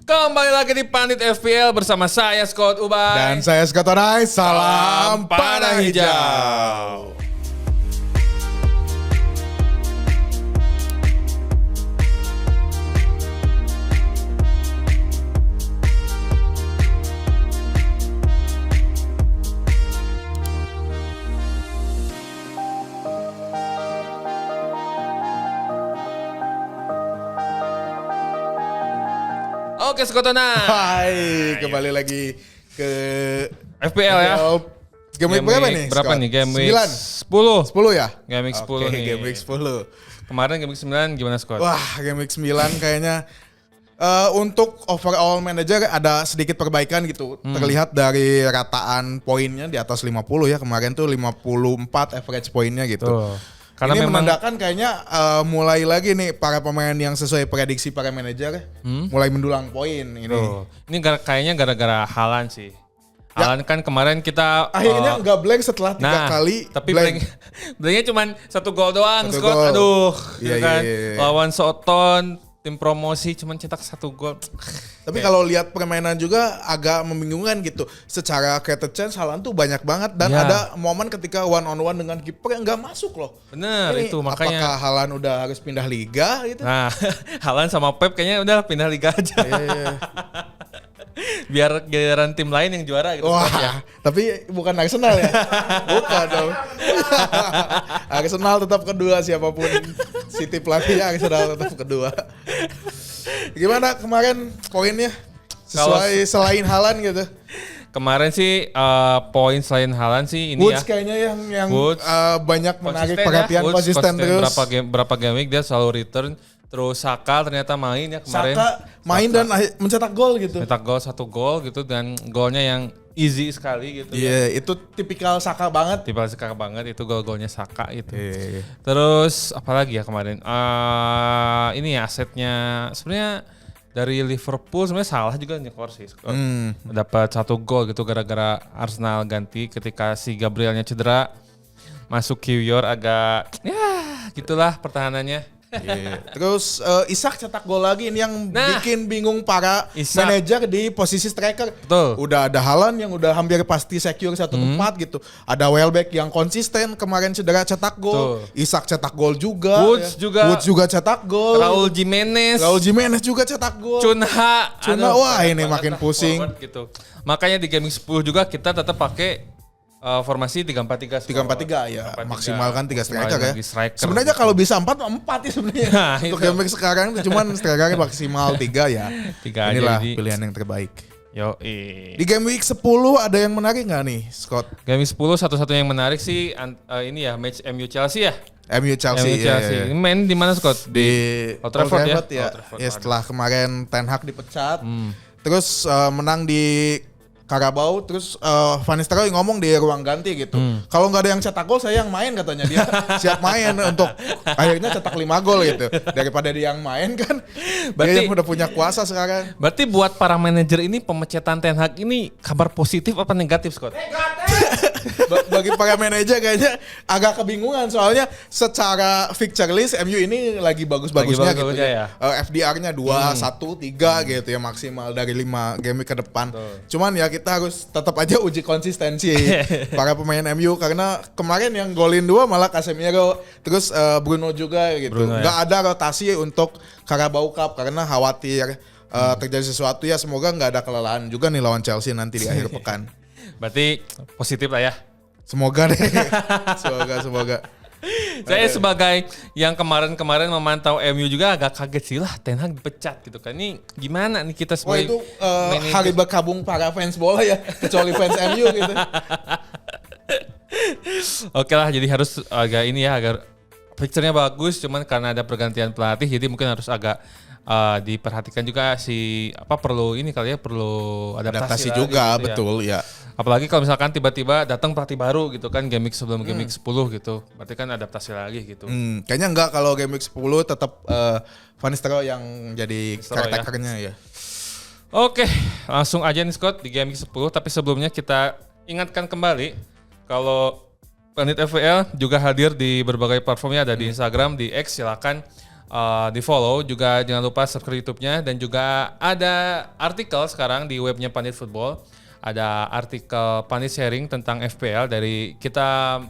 Kembali lagi di Pandit FPL bersama saya Scott Ubay dan saya Scott Onai. Salam panah hijau. Oke Scott Onai. Hai, kembali lagi ke FPL ya. Game week berapa nih? Berapa Scott? nih? Game week 9? 10 ya? Game week 10 nih. Game week 10. Kemarin game week 9 gimana Scott? Wah, game week 9 kayaknya untuk overall manager ada sedikit perbaikan gitu. Terlihat dari rataan poinnya di atas 50 ya. Kemarin tuh 54 average poinnya gitu. Karena ini memang menandakan kayaknya mulai lagi nih para pemain yang sesuai prediksi para manajer mulai mendulang poin ini. Ini kayaknya gara-gara Haaland sih. Haaland kan kemarin kita akhirnya nggak blank setelah 3 kali. Tapi blanknya cuma 1 gol doang, Satu Scott. gol. Aduh, Iya, kan. iya. Lawan Soton, tim promosi cuma cetak 1 gol. Tapi kalau lihat permainan juga agak membingungkan gitu. Secara created chance Haaland tuh banyak banget dan ada momen ketika one on one dengan kiper yang nggak masuk loh. Bener Ini itu makanya. Apakah Haaland udah harus pindah liga gitu? Nah, Haaland sama Pep kayaknya udah pindah liga aja. Iya. Biar giliran tim lain yang juara gitu. Wah, Scott, ya. tapi bukan Arsenal ya? Bukan dong. Arsenal tetap kedua siapapun City pelatihnya, Arsenal tetap kedua. Gimana kemarin poinnya? Sesuai selain Haaland gitu. Kemarin sih poin selain Haaland sih ini Woods ya. kayaknya yang Woods, banyak menarik konsisten perhatian, Woods konsisten terus. Berapa game week dia selalu return. Terus Saka ternyata main ya kemarin. Saka main dan mencetak gol gitu. Mencetak gol 1 gol gitu dan golnya yang easy sekali gitu. Iya, itu tipikal Saka banget. Tipe Saka banget itu gol-golnya Saka gitu. Iya. Terus apalagi ya kemarin? Ini ya asetnya sebenarnya dari Liverpool sebenarnya salah juga nyekor sih. Dapat 1 gol gitu gara-gara Arsenal ganti ketika si Gabrielnya cedera. Masuk Kiwior agak ya gitulah pertahanannya. Yeah. Terus Isak cetak gol lagi ini yang bikin bingung para manajer di posisi striker. Betul. Udah ada Haaland yang udah hampir pasti secure satu tempat gitu. Ada Welbeck yang konsisten kemarin cedera cetak gol. Isak cetak gol juga. Woods juga cetak gol. Raul Jimenez juga cetak gol. Cunha. Wah ini makin pusing. Gitu. Makanya di game 10 juga kita tetap pakai formasi 3-4-3 ya, maksimalkan 3 striker ya. Sebenarnya gitu. kalau bisa 4 ya sebenarnya. Nah, untuk game sekarang cuman strikernya maksimal 3 ya. 3 Inilah aja, pilihan yang terbaik. Di Di game week 10 ada yang menarik nggak nih, Scott? game 10 satu-satunya yang menarik sih ini ya match MU Chelsea ya. MU Chelsea. Ini main di mana Scott? Di Old Trafford ya. Ya setelah kemarin Ten Hag dipecat. Terus menang di Carabao, terus Van Nistelrooy ngomong di ruang ganti gitu. Kalau nggak ada yang cetak gol, saya yang main katanya. Dia siap main untuk akhirnya cetak 5 gol gitu. Daripada dia yang main kan, dia yang udah punya kuasa sekarang. Berarti buat para manajer ini pemecatan Ten Hag ini kabar positif apa negatif Scott? Bagi para manajer kayaknya agak kebingungan soalnya secara fixture list MU ini lagi bagus-bagusnya gitu ya. FDR-nya 2, 1, 3 gitu ya maksimal dari 5 game ke depan. Cuman ya kita harus tetap aja uji konsistensi para pemain MU karena kemarin yang golin 2 malah Casemiro terus Bruno juga gitu. Nggak ada rotasi untuk Carabao Cup karena khawatir terjadi sesuatu ya, semoga nggak ada kelelahan juga nih lawan Chelsea nanti di akhir pekan. Berarti positif lah ya. Semoga deh. Semoga. Saya sebagai yang kemarin memantau MU juga agak kaget sih lah Ten Hag dipecat gitu kan. Ini gimana nih kita sebagai itu hari berkabung para fans bola ya, kecuali fans MU gitu. Oke lah, jadi harus agak ini ya, agar picture-nya bagus, cuman karena ada pergantian pelatih jadi mungkin harus agak diperhatikan juga perlu ini kali ya, perlu adaptasi juga gitu betul ya. Apalagi kalau misalkan tiba-tiba datang pelatih baru gitu kan game week sebelum game week 10 gitu. Berarti kan adaptasi lagi gitu. Kayaknya enggak kalau game week 10 tetap Van Nistelrooy yang jadi caretaker-nya ya. Oke, langsung aja nih Scott di game week 10, tapi sebelumnya kita ingatkan kembali kalau Pandit FPL juga hadir di berbagai platformnya, ada di Instagram, di X, silakan di follow, juga jangan lupa subscribe YouTube-nya, dan juga ada artikel sekarang di webnya Pandit Football. Ada artikel Pandit sharing tentang FPL dari kita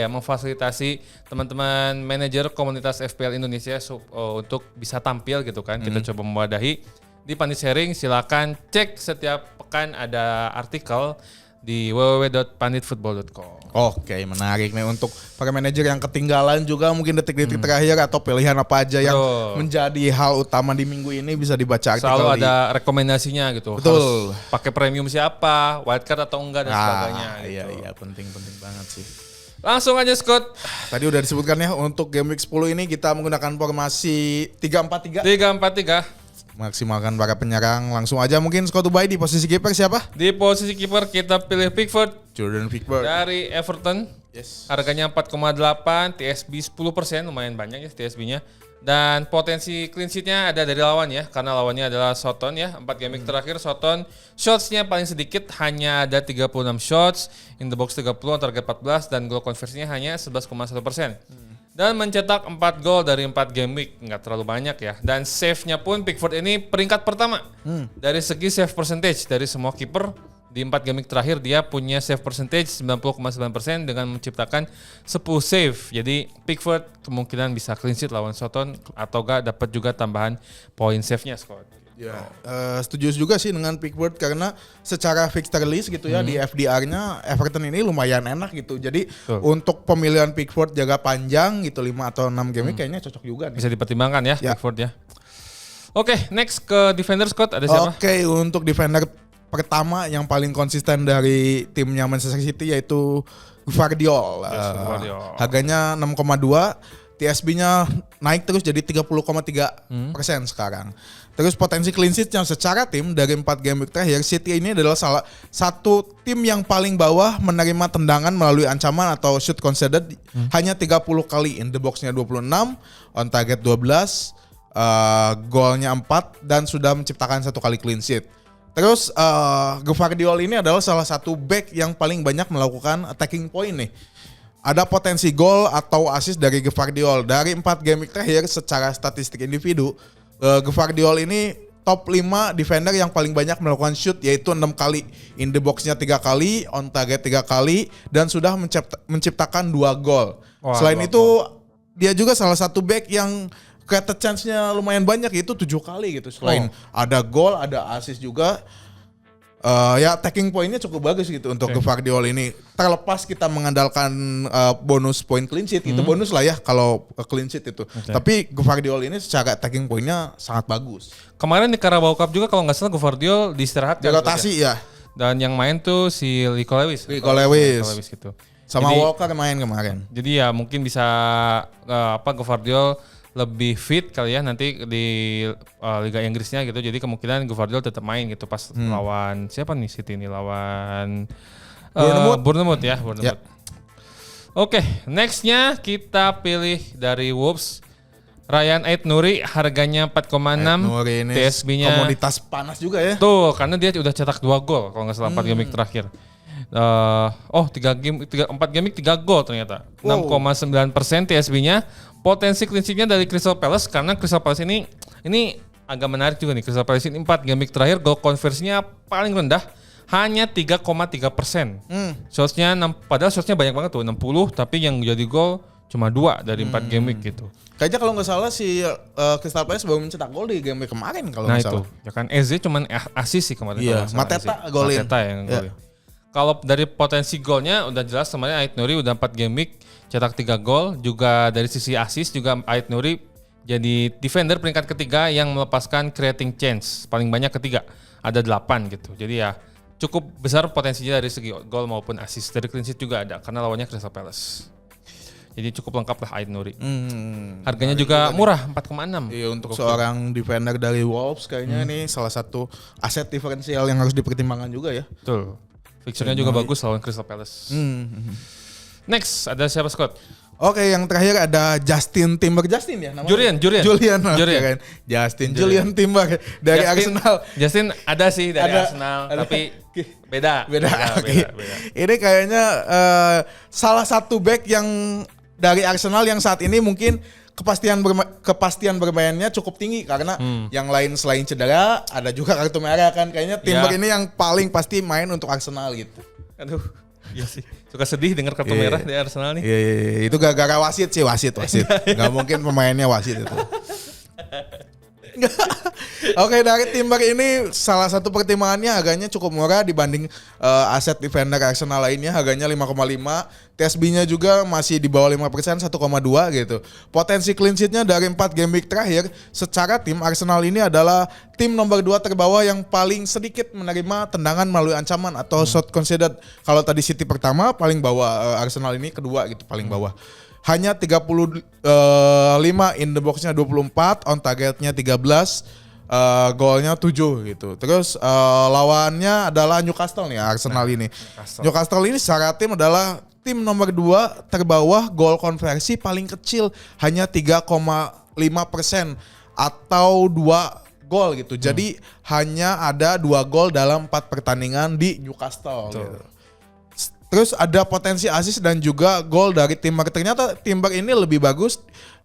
memfasilitasi teman-teman manajer komunitas FPL Indonesia untuk bisa tampil gitu kan. Kita coba mewadahi di Pandit sharing. Silakan cek setiap pekan ada artikel di www.panditfootball.com. Oke, menarik nih untuk para manajer yang ketinggalan juga mungkin detik-detik terakhir atau pilihan apa aja yang menjadi hal utama di minggu ini bisa dibaca artikel. Selalu ada rekomendasinya gitu. Betul. Harus pakai premium siapa, wildcard atau enggak dan sebagainya. Iya, penting banget sih. Langsung aja Scott. Tadi udah disebutkan ya untuk game week 10 ini kita menggunakan formasi 3-4-3. 3-4-3. Maksimalkan para penyerang. Langsung aja mungkin Scott Ubay di posisi kiper siapa? Di posisi kiper kita pilih Pickford. Jordan Pickford. Dari Everton. Yes. Harganya 4,8, TSB 10%, lumayan banyak ya TSB-nya. Dan potensi clean sheet-nya ada dari lawan ya, karena lawannya adalah Soton ya. 4 game terakhir Soton shots-nya paling sedikit, hanya ada 36 shots, in the box 30, target 14, dan goal conversion-nya hanya 11,1%. Dan mencetak 4 gol dari 4 game week, nggak terlalu banyak ya. Dan save-nya pun Pickford ini peringkat pertama dari segi save percentage dari semua kiper. Di 4 game week terakhir dia punya save percentage 90,9% dengan menciptakan 10 save. Jadi Pickford kemungkinan bisa clean sheet lawan Soton atau gak dapat juga tambahan poin save-nya, Scott. Ya, setuju juga sih dengan Pickford karena secara fixture list gitu ya di FDR-nya Everton ini lumayan enak gitu. Jadi untuk pemilihan Pickford jaga panjang gitu 5 atau 6 game kayaknya cocok juga nih. Bisa dipertimbangkan ya Pickford ya. Oke, next ke defender Scott, ada siapa? Oke, untuk defender pertama yang paling konsisten dari timnya Manchester City yaitu Gvardiol. Harganya 6,2, TSB-nya naik terus jadi 30,3% sekarang. Terus potensi clean sheet-nya secara tim dari 4 game week terakhir, City ini adalah salah satu tim yang paling bawah menerima tendangan melalui ancaman atau shoot conceded hanya 30 kali, in the box-nya 26, on target 12, golnya 4 dan sudah menciptakan 1 kali clean sheet. Terus Gvardiol ini adalah salah satu back yang paling banyak melakukan attacking point nih. Ada potensi gol atau assist dari Gvardiol. Dari 4 game week terakhir secara statistik individu, Gvardiol ini top 5 defender yang paling banyak melakukan shoot, yaitu 6 kali. In the box-nya 3 kali, on target 3 kali, dan sudah menciptakan 2 gol. Selain itu, dia juga salah satu back yang created chance-nya lumayan banyak, yaitu 7 kali gitu. Selain ada gol, ada assist juga. Ya taking point-nya cukup bagus gitu untuk Gvardiol ini. Terlepas kita mengandalkan bonus point clean sheet, itu bonus lah ya kalau clean sheet itu. Tapi Gvardiol ini secara taking point-nya sangat bagus. Kemarin di Carabao Cup juga kalau nggak salah Gvardiol diistirahatkan. Dirotasi ya. Dan yang main tuh si Rico Lewis gitu. Sama jadi, Walker main kemarin. Jadi ya mungkin bisa Gvardiol lebih fit kali ya nanti di Liga Inggrisnya gitu. Jadi kemungkinan Gvardiol tetap main gitu pas lawan siapa nih City ini, lawan Bournemouth ya. Oke, nextnya kita pilih dari Wolves Ryan Ait-Nouri, harganya 4,6, TSB-nya komoditas panas juga ya. Tuh, karena dia udah cetak 2 gol kalau nggak salah 4 game terakhir. 4 game 3 gol ternyata. 6,9% TSB-nya. Potensi clean sheet-nya dari Crystal Palace, karena Crystal Palace ini agak menarik juga nih. Crystal Palace ini 4 game terakhir goal conversion-nya paling rendah, hanya 3,3%. Shots-nya padahal shots-nya banyak banget tuh, 60, tapi yang jadi gol cuma 2 dari 4 game week gitu. Kayaknya kalau nggak salah si Crystal Palace baru mencetak gol di game week kemarin kalau nggak salah. Nah itu, ya kan Eze cuman assist sih kemarin. Iya, Mateta golin. Mateta yang golin. Kalau dari potensi golnya udah jelas kemarin Ait-Nouri udah 4 game week cetak 3 gol, juga dari sisi assist juga Ait-Nouri jadi defender peringkat ketiga yang melepaskan creating chance paling banyak ketiga, ada 8 gitu. Jadi ya cukup besar potensinya dari segi gol maupun assist. Dari clean sheet juga ada karena lawannya Crystal Palace. Jadi cukup lengkap lah Ait-Nouri. Harganya juga murah, 4,6. Iya, untuk seorang defender dari Wolves kayaknya ini salah satu aset diferensial yang harus dipertimbangkan juga ya. Betul. Fixture-nya juga bagus lawan Crystal Palace. Next, ada siapa Scott? Oke, yang terakhir ada Justin Timber. Justin ya namanya? Julian. Kan? Julian Timber dari Arsenal. Justin ada sih dari Arsenal, tapi beda. Ini kayaknya salah satu back yang dari Arsenal yang saat ini mungkin kepastian bermainnya cukup tinggi karena yang lain selain cedera ada juga kartu merah kan. Kayaknya Timber ini yang paling pasti main untuk Arsenal gitu. Aduh, iya sih. Suka sedih dengar kartu merah di Arsenal nih. Iya, itu gara-gara wasit. Gak mungkin pemainnya wasit itu. Oke, dari Timber ini salah satu pertimbangannya harganya cukup murah dibanding aset defender Arsenal lainnya, harganya 5,5. TSB-nya juga masih di bawah 5%, 1,2 gitu. Potensi clean sheet-nya dari 4 game week terakhir, secara tim Arsenal ini adalah tim nomor 2 terbawah yang paling sedikit menerima tendangan melalui ancaman atau shot conceded. Kalau tadi City pertama paling bawah, Arsenal ini kedua gitu paling bawah. Hanya 35 in the box-nya 24, on target-nya 13, golnya 7 gitu. Terus lawannya adalah Newcastle nih Arsenal ini. Newcastle ini secara tim adalah tim nomor 2 terbawah, gol konversi paling kecil hanya 3,5% atau 2 gol gitu. Jadi hanya ada 2 gol dalam 4 pertandingan di Newcastle gitu. Terus ada potensi assist dan juga gol dari Timber. Ternyata Timber ini lebih bagus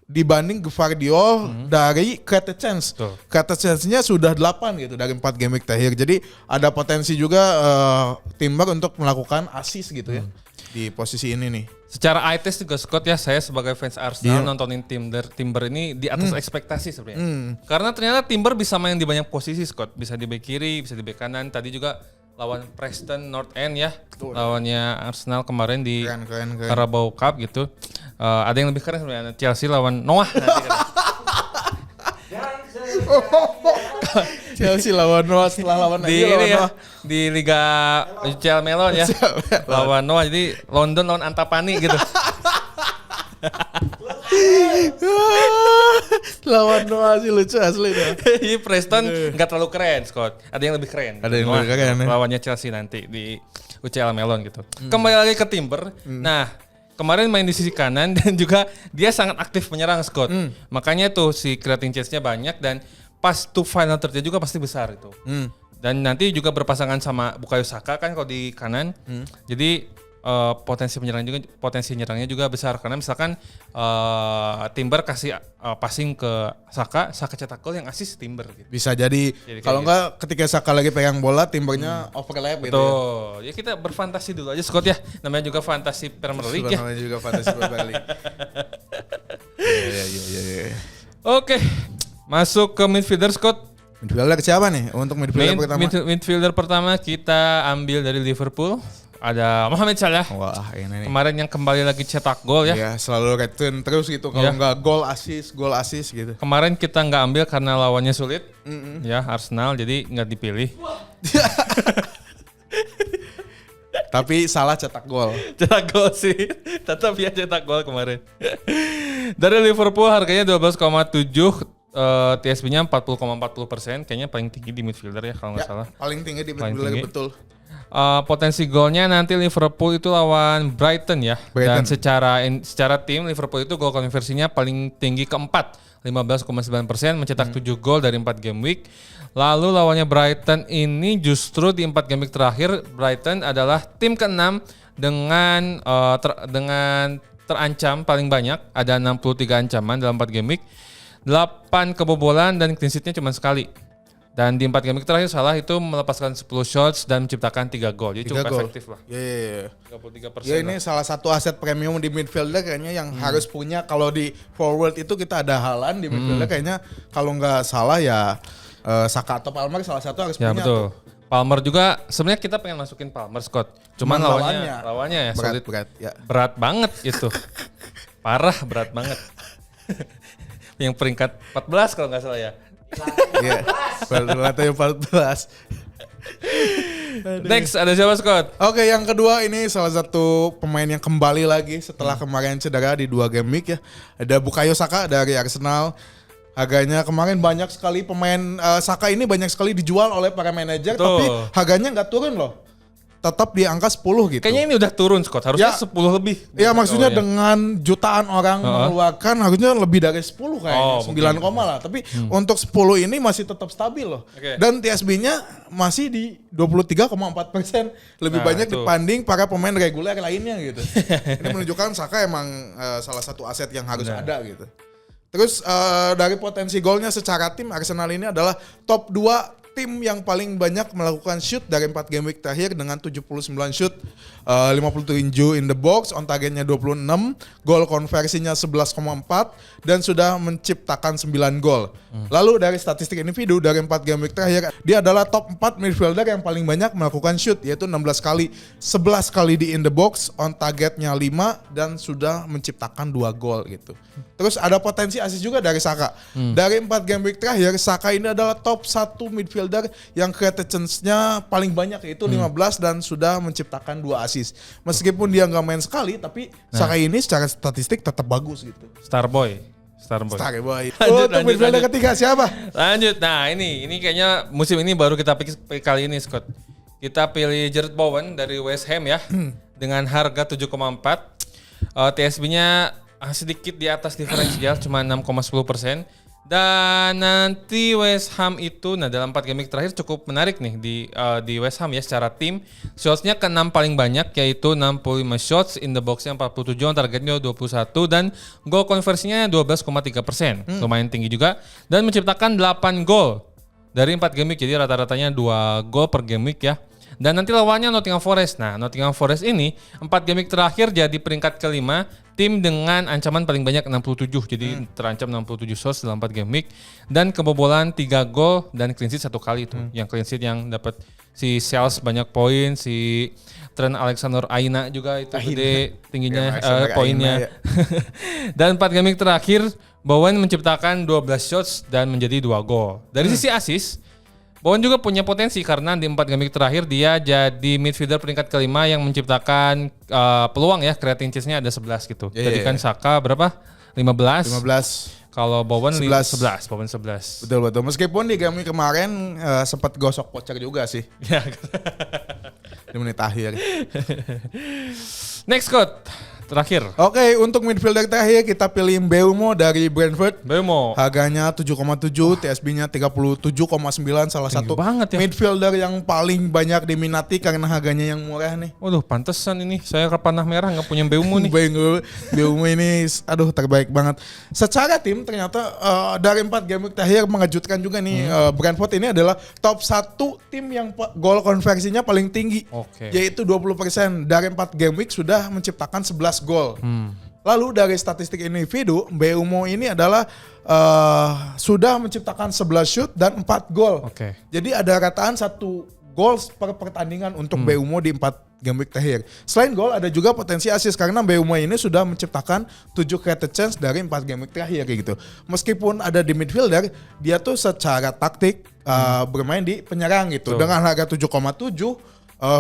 dibanding Gvardiol dari created chance. Created chance-nya sudah 8 gitu dari 4 game week terakhir. Jadi ada potensi juga Timber untuk melakukan assist gitu ya di posisi ini nih. Secara eye test juga Scott ya, saya sebagai fans Arsenal nontonin Timber ini di atas ekspektasi sebenarnya. Karena ternyata Timber bisa main di banyak posisi Scott. Bisa di bek kiri, bisa di bek kanan. Tadi juga lawan Preston North End ya, lawannya Arsenal kemarin di Carabao Cup gitu. Ada yang lebih keren sebenarnya, Chelsea lawan Noah. Chelsea lawan Noah setelah lawan di ini ya, di Liga UCL Melon ya, lawan Noah. Jadi London lawan Antapani gitu. Lawan Noah sih lucu asli dah. Ini Preston nggak terlalu keren Scott. Ada yang lebih keren. Ada yang lebih keren ya. Lawannya Chelsea nanti di UCL Melon gitu. Kembali lagi ke Timber. Nah, kemarin main di sisi kanan dan juga dia sangat aktif menyerang Scott. Makanya tuh si creating chance-nya banyak dan pas to final third-nya juga pasti besar itu. Dan nanti juga berpasangan sama Bukayo Saka kan kalau di kanan. Jadi potensi nyerangnya juga besar karena misalkan Timber kasih passing ke Saka cetak gol yang assist Timber gitu. Bisa jadi kalau enggak ketika Saka lagi pegang bola Timbernya overlap gitu. Betul. Ya kita berfantasi dulu aja Scott ya. Namanya juga fantasi Premier League ya. Namanya juga fantasi Premier League. Iya. Oke. Masuk ke midfielder Scott. Midfielder siapa nih untuk midfielder pertama? Midfielder pertama kita ambil dari Liverpool. Ada Mohamed Salah. Wah, ini nih. Kemarin yang kembali lagi cetak gol ya. Iya, selalu return terus gitu. Kalau nggak gol assist gitu. Kemarin kita nggak ambil karena lawannya sulit. Ya, Arsenal jadi nggak dipilih. Tapi Salah cetak gol. Cetak gol sih. Tetap ya cetak gol kemarin. Dari Liverpool harganya 12,7. TSB-nya 40,40%. Kayaknya paling tinggi di midfielder ya kalau nggak salah. Paling tinggi di midfielder betul. Potensi golnya nanti Liverpool itu lawan Brighton ya. Dan secara tim Liverpool itu gol konversinya paling tinggi keempat, 15,9%, mencetak 7 gol dari 4 game week. Lalu lawannya Brighton ini justru di 4 game week terakhir Brighton adalah tim ke-6 dengan terancam paling banyak, ada 63 ancaman dalam 4 game week. 8 kebobolan dan clean sheet-nya cuma sekali. Dan di 4 game terakhir Salah itu melepaskan 10 shots dan menciptakan 3 gol. Jadi cukup efektif lah. Iya. 33%. Ya ini salah satu aset premium di midfielder kayaknya yang harus punya. Kalau di forward itu kita ada Haaland, di midfielder kayaknya kalau nggak salah ya Saka atau Palmer salah satu harus punya. Ya betul. Palmer juga sebenarnya kita pengen masukin Palmer Scott. Cuman lawannya ya berat banget itu. Parah berat banget. Yang peringkat 14 kalau nggak salah ya. Iya, lantai 14. Next ada siapa Scott? Oke, yang kedua ini salah satu pemain yang kembali lagi setelah kemarin cedera di 2 game week ya. Ada Bukayo Saka dari Arsenal. Harganya kemarin banyak sekali pemain Saka ini banyak sekali dijual oleh para manajer, tapi harganya nggak turun loh. Tetap di angka 10 gitu. Kayaknya ini udah turun Scott, harusnya 10 lebih. Ya maksudnya dengan jutaan orang mengeluarkan harusnya lebih dari 10 kayaknya, 9 koma lah. Tapi untuk 10 ini masih tetap stabil loh. Dan TSB-nya masih di 23,4%. Lebih banyak dibanding para pemain reguler lainnya gitu. Ini menunjukkan Saka emang salah satu aset yang harus ada gitu. Terus dari potensi golnya secara tim, Arsenal ini adalah top 2 tim yang paling banyak melakukan shoot dari 4 game week terakhir dengan 79 shoot, 57 in the box, on targetnya 26, gol konversinya 11,4 dan sudah menciptakan 9 gol. Lalu dari statistik individu dari 4 game week terakhir, dia adalah top 4 midfielder yang paling banyak melakukan shoot, yaitu 16 kali, 11 kali di in the box, on targetnya 5 dan sudah menciptakan 2 gol gitu. Terus ada potensi assist juga dari Saka. Dari 4 game week terakhir, Saka ini adalah top 1 midfielder yang created chance-nya paling banyak, yaitu 15 dan sudah menciptakan 2 assist. Meskipun dia nggak main sekali, tapi Saka ini secara statistik tetap bagus gitu. Starboy. Untuk midfielder ketiga siapa? Lanjut. Nah ini kayaknya musim ini baru kita pick kali ini, Scott. Kita pilih Jarrod Bowen dari West Ham ya, dengan harga 7,4. TSB-nya sedikit di atas diferensial, cuma 6,10%. Dan nanti West Ham itu, dalam 4 game terakhir cukup menarik nih di West Ham ya secara tim. Shotsnya ke-6 paling banyak, yaitu 65 shots, in the boxnya 47, targetnya 21 dan gol konversinya 12,3%. Lumayan tinggi juga dan menciptakan 8 gol dari 4 game week, jadi rata-ratanya 2 gol per game week ya. Dan nanti lawannya Nottingham Forest. Nah, Nottingham Forest ini 4 game week terakhir jadi peringkat kelima, tim dengan ancaman paling banyak 67. Jadi terancam 67 shots dalam 4 game week dan kebobolan 3 gol dan clean sheet 1 kali itu. Yang clean sheet yang dapat si Sales banyak poin, si Trent Alexander-Arnold juga itu gede tingginya poinnya. Dan 4 game week terakhir Bowen menciptakan 12 shots dan menjadi 2 gol. Dari sisi assist, Bowen juga punya potensi karena di 4 game week terakhir dia jadi midfielder peringkat kelima yang menciptakan peluang ya, creating chance-nya ada 11 gitu. Jadi kan Saka berapa? 15. Kalau Bowen 11. Bowen 11. Betul. Meskipun di game week kemarin sempat gosok voucher juga sih. Di menit akhir. Next, Scott. Terakhir. Oke, untuk midfielder terakhir kita pilih Mbeumo dari Brentford. Mbeumo. Harganya 7,7, TSB-nya 37,9, salah tinggi satu banget ya. midfielder yang paling banyak diminati karena harganya yang murah nih. Waduh, pantesan ini saya ke panah merah nggak punya Mbeumo nih. Mbeumo ini terbaik banget. Secara tim ternyata dari 4 game week terakhir mengejutkan juga nih. Brentford ini adalah top 1 tim yang gol konversinya paling tinggi. Yaitu 20%. Dari 4 game week sudah menciptakan 11 gol. Lalu dari statistik individu, Mbeumo ini adalah sudah menciptakan 11 shoot dan 4 gol. Jadi ada rataan 1 gol per pertandingan untuk Mbeumo di 4 game week terakhir. Selain gol ada juga potensi assist karena Mbeumo ini sudah menciptakan 7 created chance dari 4 game week terakhir kayak gitu. Meskipun ada di midfielder, dia tuh secara taktik bermain di penyerang gitu. Dengan harga 7,7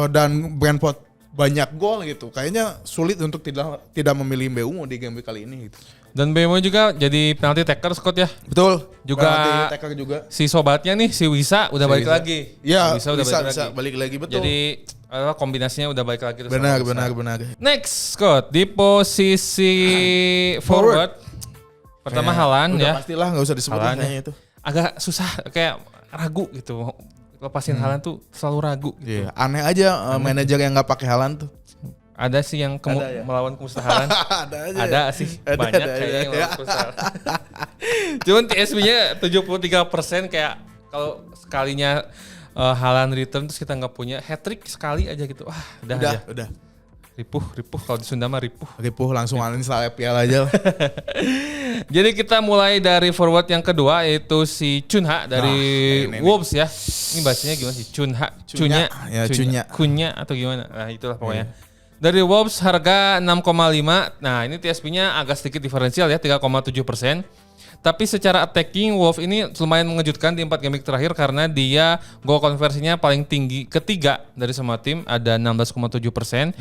dan Brentford banyak gol gitu. Kayaknya sulit untuk tidak memilih Mbeumo di game week kali ini gitu. Dan Mbeumo juga jadi penalti taker, Scott ya. Betul. Juga penalti taker juga. Si sobatnya nih si Wisa udah balik lagi. Iya, Wisa balik lagi betul. Jadi kombinasinya udah balik lagi. Benar. Next, Scott, di posisi forward. Pertama Haaland ya. Pastilah enggak usah disebutin kayaknya itu. Agak susah, kayak ragu gitu. Lepasin Haaland tuh selalu ragu gitu. Iya, aneh aja manajer yang nggak pakai Haaland tuh. Ada sih yang melawan kemustahalan. Ada sih banyak kayaknya yang melawan kemustahalan. Cuman TSB-nya 73% kayak kalau sekalinya Haaland return terus kita nggak punya hat-trick sekali aja gitu. Wah, udah. Ripuh kalau di Sunda mah ripuh. Langsung uninstall FPL aja. Jadi kita mulai dari forward yang kedua yaitu si Cunha dari Wolves ya. Ini bahasanya gimana sih? Cunha atau gimana? Nah, itulah pokoknya. Dari Wolves harga 6,5. Nah, ini TSP-nya agak sedikit diferensial ya, 3,7%. Tapi secara attacking Wolves ini lumayan mengejutkan di 4 game terakhir karena dia gol konversinya paling tinggi ketiga dari semua tim, ada 16,7%.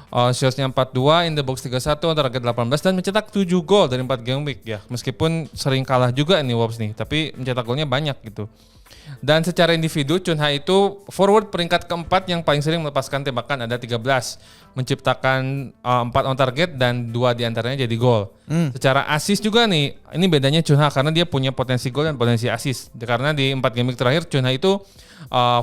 Shotsnya 42, in the box 31, target 18 dan mencetak 7 gol dari 4 game week ya. Meskipun sering kalah juga nih Wolves nih, tapi mencetak golnya banyak gitu. Dan secara individu Cunha itu forward peringkat keempat yang paling sering melepaskan tembakan, ada 13. Menciptakan 4 on target dan 2 diantaranya jadi gol. Secara assist juga nih, ini bedanya Cunha karena dia punya potensi gol dan potensi assist. Karena di 4 game week terakhir Cunha itu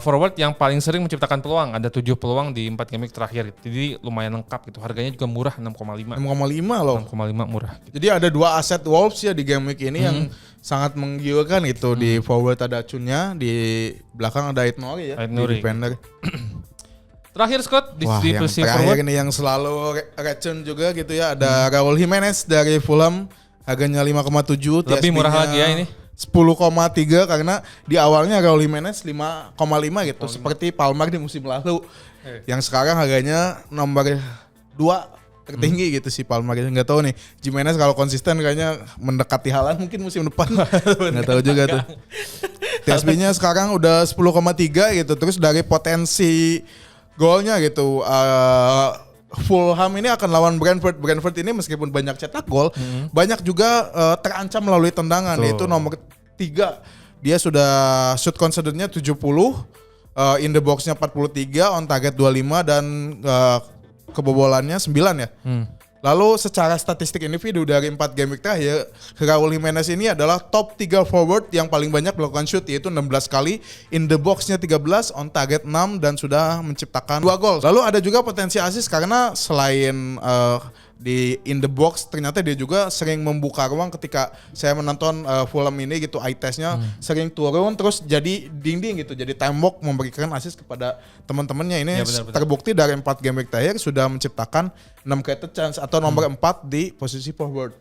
forward yang paling sering menciptakan peluang. Ada 7 peluang di 4 game week terakhir. Jadi lumayan lengkap gitu. Harganya juga murah 6,5. 6,5 loh. 6,5 murah. Gitu. Jadi ada 2 aset Wolves ya di game week ini yang sangat menggiurkan gitu. Di forward ada Cunnya, di belakang ada Ait Nouri ya. Di defender. Terakhir Scott di yang terakhir ini yang selalu racun juga gitu ya. Ada Raul Jimenez dari Fulham. Harganya 5,7. Lebih murah lagi ya ini. 10,3 karena di awalnya Raul Jimenez 5,5 gitu. Seperti Palmer di musim lalu. Yang sekarang harganya nomor 2 tertinggi gitu si Palmer. Nggak tahu nih Jimenez kalau konsisten kayaknya mendekati Haaland mungkin musim depan. Nggak tahu juga tuh. TSB-nya sekarang udah 10,3 gitu. Terus dari potensi golnya gitu, Fulham ini akan lawan Brentford. Brentford ini meskipun banyak cetak gol, banyak juga terancam melalui tendangan. Yaitu nomor 3, dia sudah shoot considernya 70, in the box-nya 43, on target 25 dan kebobolannya 9 ya. Lalu secara statistik individu dari 4 game week terakhir, Raul Jimenez ini adalah top 3 forward yang paling banyak melakukan shoot, yaitu 16 kali, in the box-nya 13, on target 6 dan sudah menciptakan 2 gol. Lalu ada juga potensi assist karena selain di in the box ternyata dia juga sering membuka ruang. Ketika saya menonton Fulham ini gitu, eye testnya sering turun terus jadi dinding gitu, jadi tembok, memberikan assist kepada teman-temannya. Ini ya, terbukti dari 4 game week terakhir sudah menciptakan 6 created chance atau nomor 4 di posisi forward.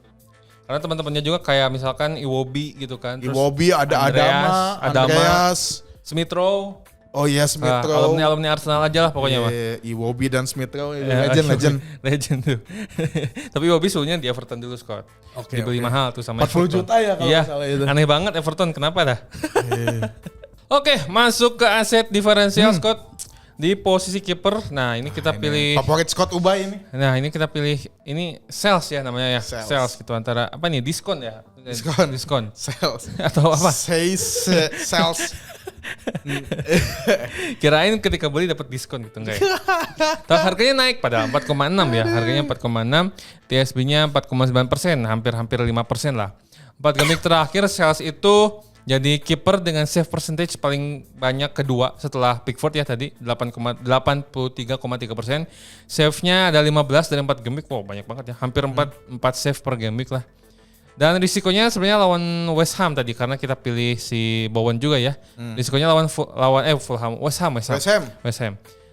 Karena teman-temannya juga kayak misalkan Iwobi gitu kan. Iwobi, ada Andreas, Smith Rowe. Oh iya, Smith Rowe. Alumni Arsenal aja lah pokoknya mah. Iwobi dan Smith Rowe, legend tuh. Tapi Iwobi suhunya di Everton dulu Scott. Dibeli mahal tuh sama 40 Everton. Juta ya kalau salah itu. Aneh banget Everton, kenapa dah? Oke, masuk ke aset diferensial Scott. Di posisi kiper, nah ini kita pilih favorit Scott Ubay ini. Nah ini kita pilih, ini sales ya namanya ya, sales gitu, antara apa nih, diskon ya? Diskon. Sales. Atau apa? Sales. Kirain ketika beli dapat diskon gitu enggak ya? Tahu harganya naik pada 4,6 ya, harganya 4,6, TSB-nya 4,9%, hampir 5% lah. 4 game terakhir sales itu jadi kiper dengan save percentage paling banyak kedua setelah Pickford ya tadi, 83,3%. Save-nya ada 15 dari 4 game week. Wow, banyak banget ya. Hampir 4 save per game week lah. Dan risikonya sebenarnya lawan West Ham tadi karena kita pilih si Bowen juga ya. Risikonya lawan Fulham, West Ham.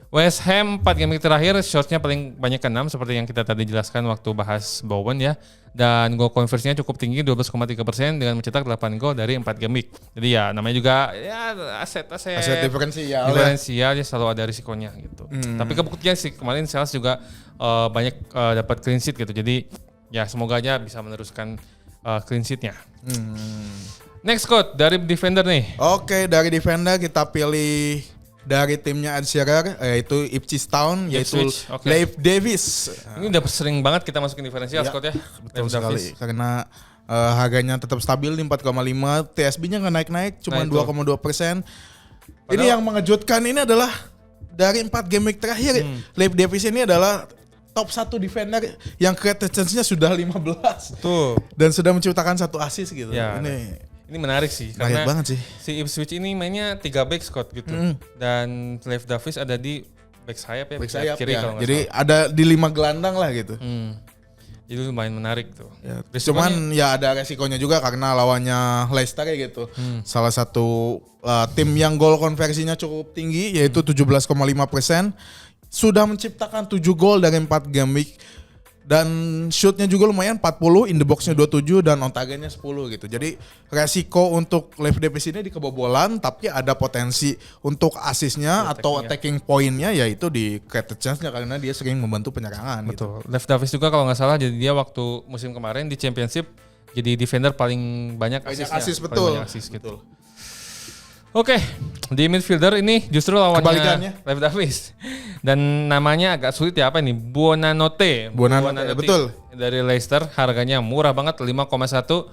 West Ham 4 game week terakhir shotnya paling banyak ke 6 seperti yang kita tadi jelaskan waktu bahas Bowen ya. Dan goal conversion-nya cukup tinggi 12,3% dengan mencetak 8 gol dari 4 game week. Jadi ya namanya juga ya aset diferensial ya, selalu ada risikonya gitu. Tapi kebuktian sih kemarin Sales juga banyak dapat clean sheet gitu. Jadi ya semoga aja bisa meneruskan clean sheet-nya. Next Scott, dari defender nih. Oke, dari defender kita pilih dari timnya Ed Shearer, yaitu Ipswich Town, yaitu Leif Davis. Ini udah sering banget kita masukin diferensial Scott ya. Betul sekali, karena harganya tetap stabil di 4,5, TSB-nya nggak naik-naik, cuma 2,2%. Ini yang mengejutkan ini adalah dari 4 game week terakhir, Leif Davis ini adalah top 1 defender yang created chance-nya sudah 15. Tuh. Dan sudah menciptakan 1 assist gitu. Ya, ini menarik sih karena banget sih. Si Ipswich ini mainnya 3 back Scott gitu. Dan Leif Davis ada di back sayap ya, back sayap kiri kalau jadi salah. Ada di 5 gelandang lah gitu. Jadi lumayan menarik tuh. Ya, cuman ya ada resikonya juga karena lawannya Leicester ya gitu. Salah satu tim yang gol konversinya cukup tinggi yaitu 17,5%. Sudah menciptakan 7 gol dari 4 game week. Dan shootnya juga lumayan 40, in the box-nya 27 dan on targetnya 10 gitu. Jadi resiko untuk Leif Davis ini di kebobolan, tapi ada potensi untuk assist-nya atau attacking point-nya yaitu di created chance-nya karena dia sering membantu penyerangan. Betul. Gitu. Leif Davis juga kalau nggak salah jadi dia waktu musim kemarin di Championship jadi defender paling banyak assist-nya. Betul. Banyak assist gitu. Oke, di midfielder ini justru lawannya Leif Davis. Dan namanya agak sulit ya, apa nih? Buonanotte, betul. Dari Leicester, harganya murah banget, 5,1.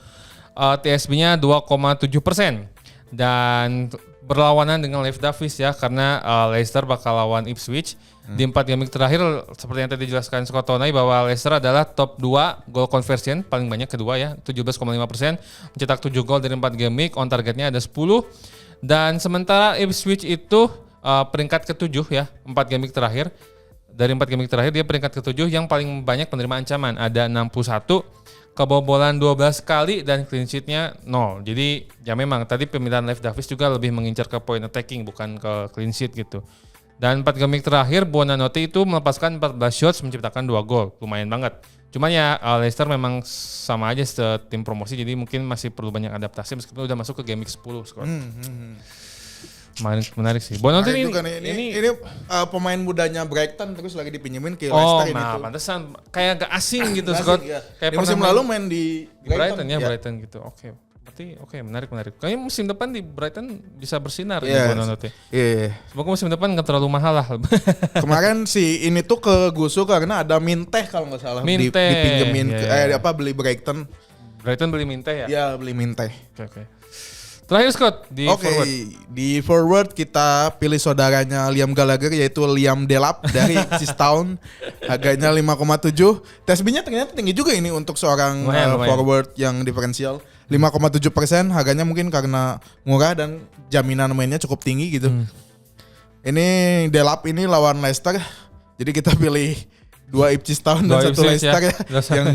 TSB-nya 2,7%. Dan berlawanan dengan Leif Davis ya, karena Leicester bakal lawan Ipswich. Di 4 game terakhir, seperti yang tadi dijelaskan Scott Tonai, bahwa Leicester adalah top 2 goal conversion, paling banyak kedua ya, 17,5%. Mencetak 7 gol dari 4 game week, on targetnya ada 10. Dan sementara Ipswich itu peringkat ke-7 ya, 4 game week terakhir. Dari 4 game week terakhir dia peringkat ke-7 yang paling banyak penerima ancaman, ada 61, kebobolan 12 kali dan clean sheet-nya 0. Jadi ya memang tadi pemilihan Leif Davis juga lebih mengincar ke point attacking bukan ke clean sheet gitu. Dan 4 game week terakhir Buonanotte itu melepaskan 14 shots menciptakan 2 gol. Lumayan banget. Cuman ya Leicester memang sama aja tim promosi jadi mungkin masih perlu banyak adaptasi meskipun udah masuk ke game week 10 skor. Menarik sih. Buonanotte ini pemain mudanya Brighton terus lagi dipinjemin ke Leicester ini. Nah, pantesan kayak agak asing gitu Scott. Ya. Kayak musim lalu main di Brighton ya, Brighton gitu. Oke. Berarti menarik. Kayaknya musim depan di Brighton bisa bersinar di Buonanotte. Iya. Semoga musim depan enggak terlalu mahal lah. Kemarin si ini tuh ke Gusu karena ada Minteh kalau enggak salah dipinjemin beli Brighton. Brighton beli Minteh ya? Iya, beli Minteh. Oke. Terakhir Scott di forward. Di forward kita pilih saudaranya Liam Gallagher yaitu Liam Delap dari Ipswich Town. Harganya 5,7. TSB-nya ternyata tinggi juga ini untuk seorang forward yang diferensial. 5,7%, harganya mungkin karena murah dan jaminan mainnya cukup tinggi gitu. Ini Delap ini lawan Leicester. Jadi kita pilih 2 Ipswich Town dan 1 Leicester ya yang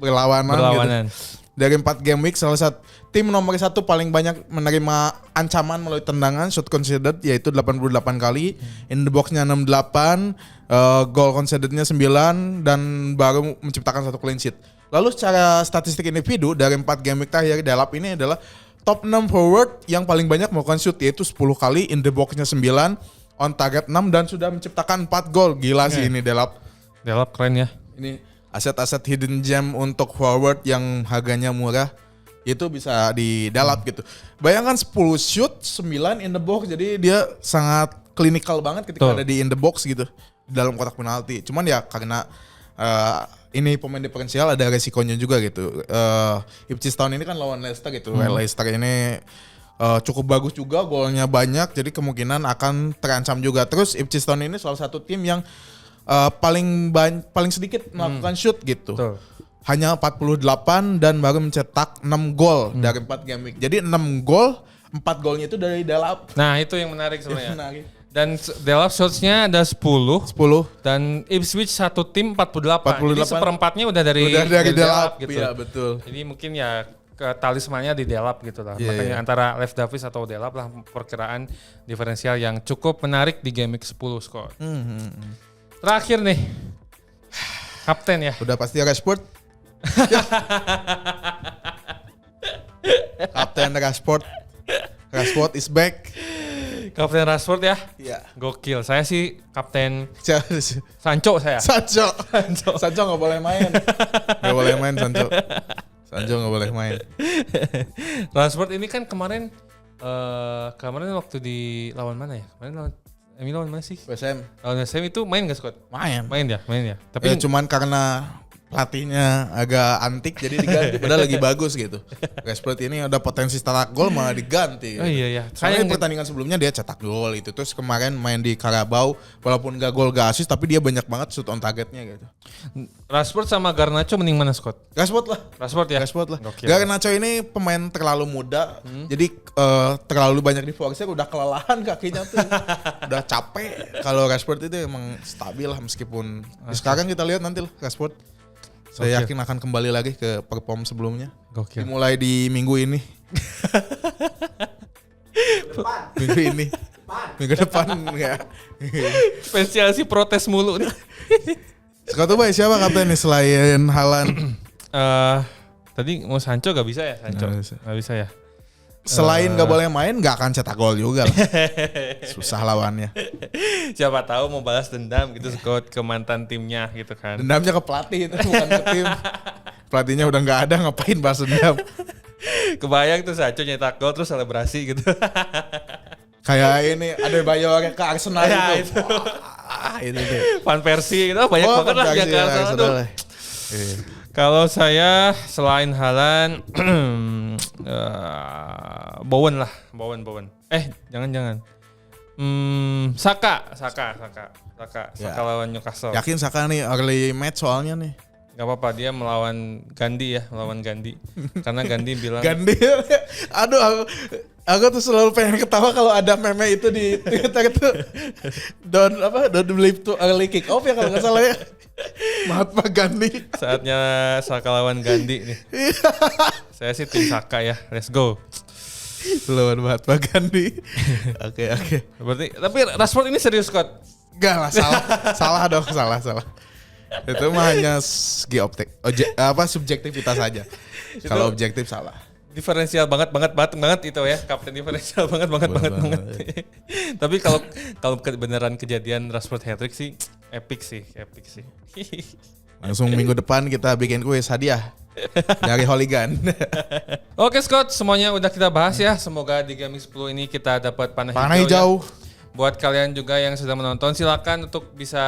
berlawanan. Gitu. Dari 4 game week salah satu tim nomor 1 paling banyak menerima ancaman melalui tendangan shot conceded yaitu 88 kali, in the box-nya 68, goal conceded-nya 9 dan baru menciptakan 1 clean sheet. Lalu secara statistik individu dari 4 game week terakhir Delap ini adalah top 6 forward yang paling banyak melakukan shoot yaitu 10 kali, in the box-nya 9, on target 6 dan sudah menciptakan 4 gol. Gila sih ini Delap. Delap keren ya. Ini aset-aset hidden gem untuk forward yang harganya murah itu bisa di Delap gitu. Bayangkan 10 shoot, 9 in the box. Jadi dia sangat klinikal banget ketika ada di in the box gitu di dalam kotak penalti. Cuman ya karena ini pemain diferensial ada resikonya juga gitu. Ipswich Town ini kan lawan Leicester gitu. Leicester ini cukup bagus juga, golnya banyak, jadi kemungkinan akan terancam juga. Terus Ipswich Town ini salah satu tim yang paling sedikit melakukan shoot gitu. Betul. Hanya 48 dan baru mencetak 6 gol dari 4 game week. Jadi 6 gol, 4 golnya itu dari Delap. Nah, itu yang menarik sebenarnya. Dan Delap shots-nya ada 10 dan Ipswich satu tim 48. Jadi seperempatnya udah dari Delap gitu. Iya, betul. Jadi mungkin ya ke talismannya di Delap gitu lah. Makanya antara Leif Davis atau Delap lah perkiraan diferensial yang cukup menarik di game week 10 skor. Terakhir nih. Kapten ya. Udah pasti Rashford. Kapten Rashford. Rashford is back. Kapten Rashford ya? Iya. Gokil. Saya sih Kapten Sancho saya. Sancho gak boleh main. Gak boleh main Sancho. Sancho gak boleh main. Rashford ini kan kemarin waktu di lawan mana ya? Kemarin lawan mana sih? WSM. Lawan WSM itu main gak Scott? Main ya. Tapi cuman karena pelatihnya agak antik jadi diganti padahal lagi bagus gitu. Rashford ini udah potensi cetak gol malah diganti. Oh iya. Soalnya pertandingan sebelumnya dia cetak gol itu. Terus kemarin main di Carabao walaupun gak gol gak assist tapi dia banyak banget shoot on targetnya gitu. Rashford sama Garnacho mending mana Scott? Rashford lah. Gokil. Garnacho ini pemain terlalu muda. Jadi terlalu banyak di force udah kelelahan kakinya tuh. Udah capek. Kalau Rashford itu emang stabil lah meskipun sekarang kita lihat nanti lah Rashford. Saya yakin akan kembali lagi ke perform sebelumnya. Gokil. Dimulai di minggu ini. Minggu depan ya. Spesialisi protes mulu nih. Sekarang tuh siapa kapten nih selain Haaland? Tadi mau Sancho gak bisa ya? Gak bisa ya? Selain gak boleh main gak akan cetak gol juga lah. Susah lawannya. Siapa tahu mau balas dendam gitu Scott ke mantan timnya gitu kan. Dendamnya ke pelatih itu bukan ke tim. Pelatihnya udah gak ada ngapain balas dendam. Kebayang tuh Sancho nyetak gol terus selebrasi gitu. Kayak ini ada Bayor ke Arsenal ya, itu. Itu Van Persie gitu banyak banget lah yang ke Arsenal tuh. Kalau saya selain Haaland Bowen. Jangan. Saka lawan Newcastle. Yakin Saka nih early match soalnya nih. Gak apa-apa dia melawan Gandhi. Karena Gandhi bilang Gandhi. Aduh Aku tuh selalu pengen ketawa kalau ada meme itu di Twitter itu. Don't believe too early kick off ya kalau nggak salah ya. Mahatma Gandhi. Saatnya Saka lawan Gandhi nih. Saya sih tim Saka ya. Let's go. Lawan Mahatma Gandhi. Oke. Berarti tapi Rashford ini serius, Scott? Enggak lah, salah dong, salah. Itu mah hanya segi subjektivitas saja. Kalau objektif salah. Diferensial banget itu ya, kapten diferensial banget. Tapi kalau beneran kejadian Rashford hat-trick sih epic sih. Langsung minggu depan kita bikin kuis hadiah dari Hooligan. Oke Scott, semuanya udah kita bahas ya. Semoga di Game 10 ini kita dapat panah hijau. Ya. Buat kalian juga yang sudah menonton, silakan untuk bisa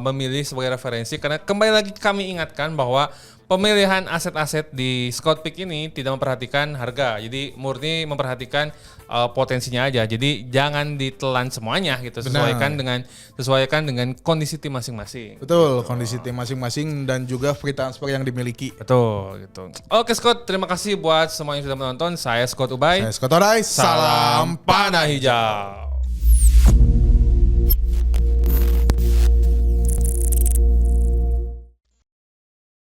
memilih sebagai referensi. Karena kembali lagi kami ingatkan bahwa pemilihan aset-aset di Scott Pick ini tidak memperhatikan harga. Jadi murni memperhatikan potensinya aja. Jadi jangan ditelan semuanya gitu. Sesuaikan dengan kondisi tim masing-masing. Betul, kondisi tim masing-masing dan juga free transfer yang dimiliki. Betul gitu. Oke Scott, terima kasih buat semua yang sudah menonton. Saya Scott Ubay. Saya Scott Orais. Salam panah hijau.